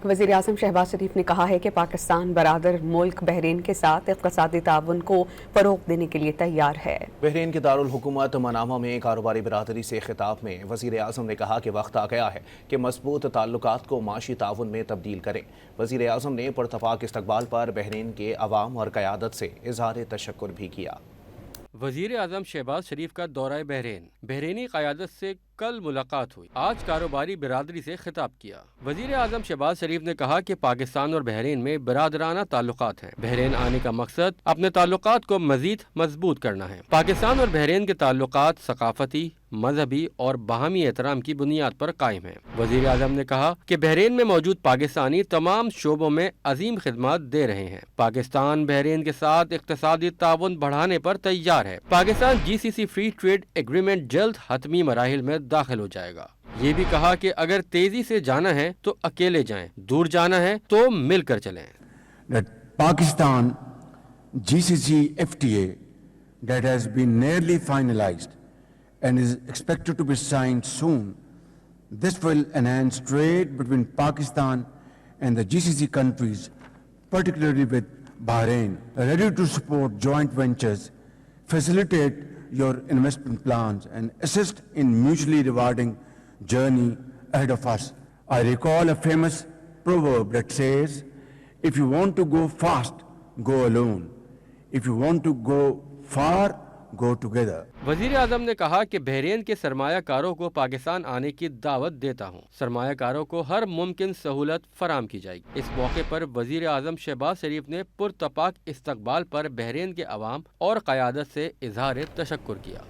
वज़ीर आज़म शहबाज शरीफ ने कहा है कि पाकिस्तान बरादर मुल्क बहरीन के साथ इक़्तिसादी ताउन को फ़रोग़ देने के लिए तैयार है। बहरीन के दारुल हुकूमत मनामा में कारोबारी बिरादरी से खिताब में वज़ीर आज़म ने कहा कि वक्त आ गया है कि मज़बूत ताल्लुकात को माशी ताउन में तब्दील करें। वज़ीर आज़म ने पुरतफाक इस्तक़बाल पर बहरीन के अवाम और क़यादत से इज़हार तशक्कुर भी किया। वज़ीर आज़म शहबाज शरीफ का दौरा बहरीनी क़यादत से कल मुलाकात हुई। आज कारोबारी बिरादरी से खिताब किया। वज़ीर आज़म शहबाज शरीफ ने कहा कि पाकिस्तान और बहरीन में बिरादराना ताल्लुकात हैं। बहरीन आने का मकसद अपने ताल्लुकात को मज़ीद मजबूत करना है। पाकिस्तान और बहरीन के ताल्लुकात सकाफती, मजहबी और बाहमी एहतराम की बुनियाद पर कायम है। वज़ीर आज़म ने कहा कि बहरीन में मौजूद पाकिस्तानी तमाम शोबों में अजीम खिदमत दे रहे हैं। पाकिस्तान बहरीन के साथ इक़्तिसादी ताउन बढ़ाने पर तैयार है। Pakistan GCC free trade agreement जल्द हतमी मराहिल में दाखिल हो जाएगा। ये भी कहा कि अगर तेजी से जाना है तो अकेले जाएं, दूर जाना है तो मिलकर चलें। Pakistan GCC FTA that has been nearly finalized and is expected to be signed soon. This will enhance trade between Pakistan and the GCC countries, particularly with Bahrain. Ready to support joint ventures, facilitate your investment plans and assist in mutually rewarding journey ahead of us. I recall a famous proverb that says, if you want to go fast, go alone. If you want to go far, go together. वज़ीर आज़म ने कहा कि Bahrain के सरमायाकारों को पाकिस्तान आने की दावत देता हूँ। सरमायाकारों को हर मुमकिन सहूलत फराम की जाएगी। इस मौके पर वज़ीर आज़म शहबाज शरीफ ने पुरतपाक इस्तकबाल पर बहरीन के अवाम और क़यादत से इज़हार तशक्कुर किया।